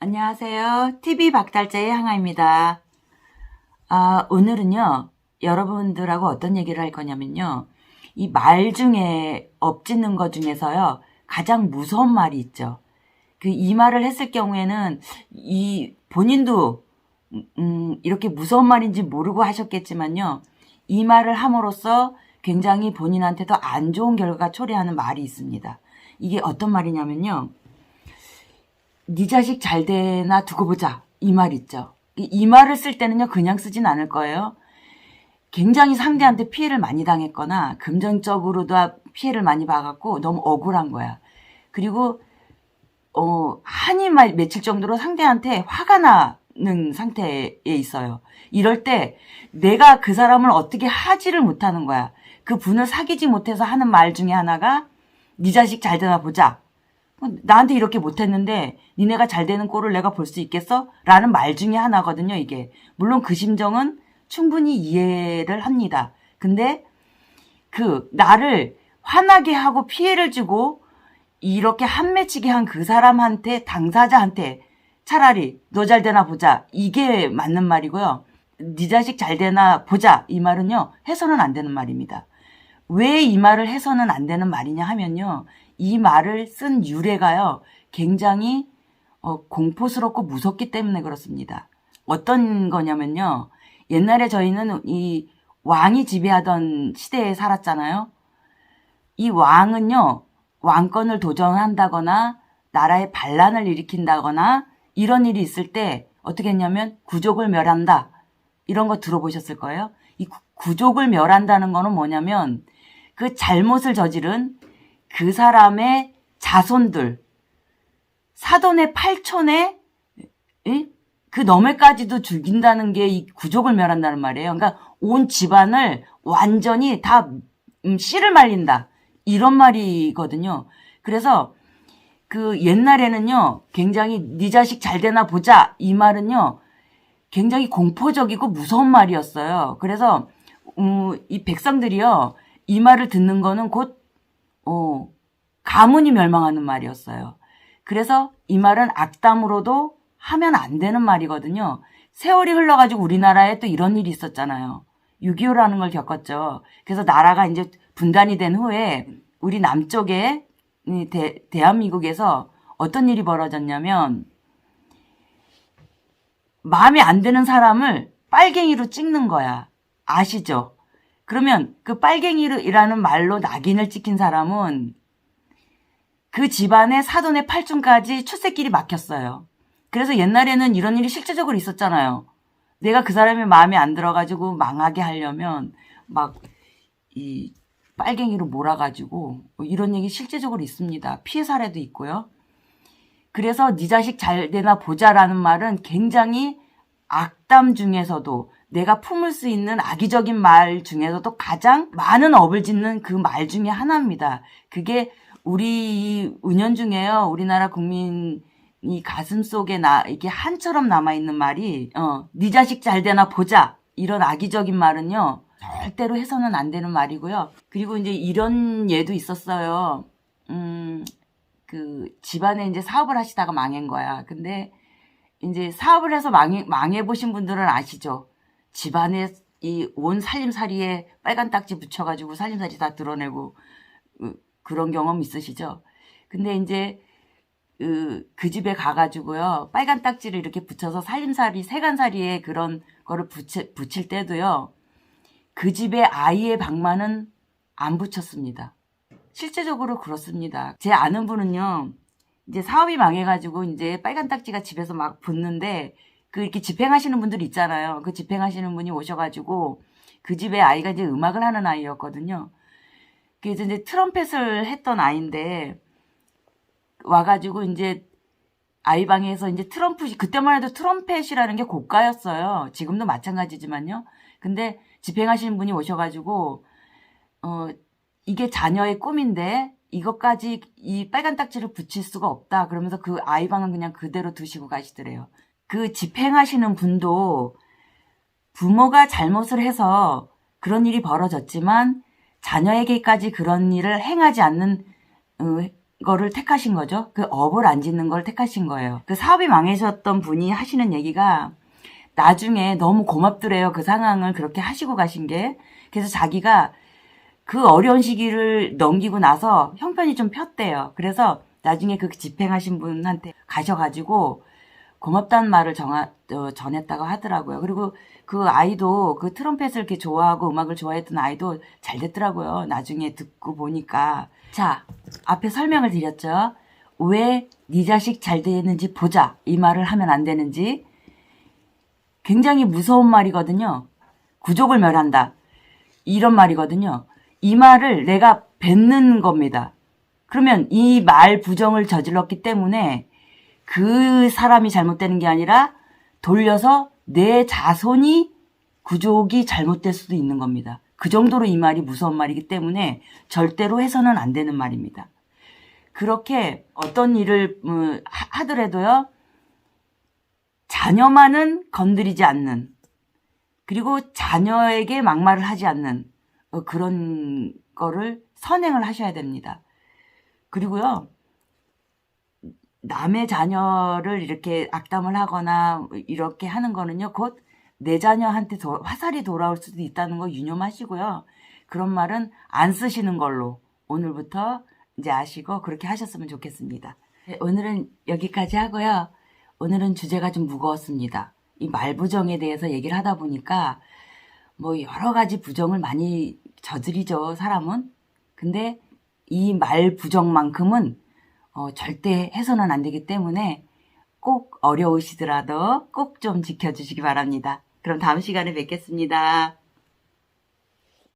안녕하세요. TV 박달재의 향아입니다. 오늘은요, 여러분들하고 어떤 얘기를 할 거냐면요. 이 말 중에, 엎짓는 것 중에서요, 가장 무서운 말이 있죠. 이 말을 했을 경우에는, 본인도, 이렇게 무서운 말인지 모르고 하셨겠지만요, 이 말을 함으로써 굉장히 본인한테도 안 좋은 결과가 초래하는 말이 있습니다. 이게 어떤 말이냐면요. 네 자식 잘 되나 두고 보자. 이 말 있죠. 이 말을 쓸 때는요, 그냥 쓰진 않을 거예요. 굉장히 상대한테 피해를 많이 당했거나, 금전적으로도 피해를 많이 봐갖고 너무 억울한 거야. 그리고, 한이 맺힐 정도로 상대한테 화가 나는 상태에 있어요. 이럴 때 내가 그 사람을 어떻게 하지를 못하는 거야. 그 분을 사귀지 못해서 하는 말 중에 하나가, 네 자식 잘 되나 보자. 나한테 이렇게 못했는데 니네가 잘 되는 꼴을 내가 볼 수 있겠어? 라는 말 중에 하나거든요, 이게. 물론 그 심정은 충분히 이해를 합니다. 근데 나를 화나게 하고 피해를 주고 이렇게 한 맺히게 한 그 사람한테, 당사자한테 차라리 너 잘 되나 보자. 이게 맞는 말이고요. 네 자식 잘 되나 보자. 이 말은요, 해서는 안 되는 말입니다. 왜 이 말을 해서는 안 되는 말이냐 하면요. 이 말을 쓴 유래가요. 굉장히 공포스럽고 무섭기 때문에 그렇습니다. 어떤 거냐면요. 옛날에 저희는 이 왕이 지배하던 시대에 살았잖아요. 이 왕은요. 왕권을 도전한다거나 나라에 반란을 일으킨다거나 이런 일이 있을 때 어떻게 했냐면 구족을 멸한다. 이런 거 들어보셨을 거예요. 이 구족을 멸한다는 거는 뭐냐면 그 잘못을 저지른 그 사람의 자손들, 사돈의 팔촌의 그 너머까지도 죽인다는 게 이 구족을 멸한다는 말이에요. 그러니까 온 집안을 완전히 다 씨를 말린다. 이런 말이거든요. 그래서 그 옛날에는요, 굉장히 네 자식 잘 되나 보자. 이 말은요, 굉장히 공포적이고 무서운 말이었어요. 그래서 이 백성들이요, 이 말을 듣는 거는 곧 가문이 멸망하는 말이었어요. 그래서 이 말은 악담으로도 하면 안 되는 말이거든요. 세월이 흘러가지고 우리나라에 또 이런 일이 있었잖아요. 6.25라는 걸 겪었죠. 그래서 나라가 이제 분단이 된 후에 우리 남쪽에 대한민국에서 어떤 일이 벌어졌냐면 마음에 안 드는 사람을 빨갱이로 찍는 거야. 아시죠? 그러면 그 빨갱이라는 말로 낙인을 찍힌 사람은 그 집안의 사돈의 팔촌까지 출세길이 막혔어요. 그래서 옛날에는 이런 일이 실제적으로 있었잖아요. 내가 그 사람이 마음에 안 들어가지고 망하게 하려면 막 이 빨갱이로 몰아가지고 이런 얘기 실제적으로 있습니다. 피해 사례도 있고요. 그래서 네 자식 잘 되나 보자라는 말은 굉장히 악담 중에서도 내가 품을 수 있는 악의적인 말 중에서도 가장 많은 업을 짓는 그 말 중에 하나입니다. 그게 우리 은연중에요. 우리나라 국민이 가슴 속에 이게 한처럼 남아있는 말이 네 자식 잘 되나 보자. 이런 악의적인 말은요. 절대로 해서는 안 되는 말이고요. 그리고 이제 이런 예도 있었어요. 그 집안에 이제 사업을 하시다가 망한 거야. 근데 이제 사업을 해서 망해보신 분들은 아시죠? 집안에 이 온 살림살이에 빨간 딱지 붙여가지고 살림살이 다 드러내고 그런 경험 있으시죠? 근데 이제 그 집에 가가지고요. 빨간 딱지를 이렇게 붙여서 살림살이, 세간살이에 그런 거를 붙일 때도요. 그 집의 아이의 방만은 안 붙였습니다. 실제적으로 그렇습니다. 제 아는 분은요. 이제 사업이 망해가지고 이제 빨간 딱지가 집에서 막 붙는데 이렇게 집행하시는 분들 있잖아요. 그 집행하시는 분이 오셔가지고 그 집에 아이가 이제 음악을 하는 아이였거든요. 그래서 이제 트럼펫을 했던 아이인데 와가지고 이제 아이 방에서 이제 그때만 해도 트럼펫이라는 게 고가였어요. 지금도 마찬가지지만요. 근데 집행하시는 분이 오셔가지고 이게 자녀의 꿈인데 이것까지 이 빨간 딱지를 붙일 수가 없다. 그러면서 그 아이 방은 그냥 그대로 두시고 가시더래요. 그 집행하시는 분도 부모가 잘못을 해서 그런 일이 벌어졌지만 자녀에게까지 그런 일을 행하지 않는 거를 택하신 거죠. 그 업을 안 짓는 걸 택하신 거예요. 그 사업이 망하셨던 분이 하시는 얘기가 나중에 너무 고맙더래요. 그 상황을 그렇게 하시고 가신 게. 그래서 자기가 그 어려운 시기를 넘기고 나서 형편이 좀 폈대요. 그래서 나중에 그 집행하신 분한테 가셔가지고 고맙다는 말을 전했다고 하더라고요. 그리고 그 아이도 그 트럼펫을 이렇게 좋아하고 음악을 좋아했던 아이도 잘 됐더라고요. 나중에 듣고 보니까. 자, 앞에 설명을 드렸죠. 왜 네 자식 잘 되는지 보자. 이 말을 하면 안 되는지. 굉장히 무서운 말이거든요. 구족을 멸한다. 이런 말이거든요. 이 말을 내가 뱉는 겁니다. 그러면 이 말 부정을 저질렀기 때문에 그 사람이 잘못되는 게 아니라 돌려서 내 자손이 구족이 잘못될 수도 있는 겁니다. 그 정도로 이 말이 무서운 말이기 때문에 절대로 해서는 안 되는 말입니다. 그렇게 어떤 일을 하더라도요. 자녀만은 건드리지 않는, 그리고 자녀에게 막말을 하지 않는 그런 거를 선행을 하셔야 됩니다. 그리고요. 남의 자녀를 이렇게 악담을 하거나 이렇게 하는 거는요. 곧 내 자녀한테 화살이 돌아올 수도 있다는 거 유념하시고요. 그런 말은 안 쓰시는 걸로 오늘부터 이제 아시고 그렇게 하셨으면 좋겠습니다. 네, 오늘은 여기까지 하고요. 오늘은 주제가 좀 무거웠습니다. 이 말부정에 대해서 얘기를 하다 보니까 뭐 여러 가지 부정을 많이 저지르죠, 사람은. 근데 이 말부정만큼은 절대 해서는 안 되기 때문에 꼭 어려우시더라도 꼭 좀 지켜주시기 바랍니다. 그럼 다음 시간에 뵙겠습니다.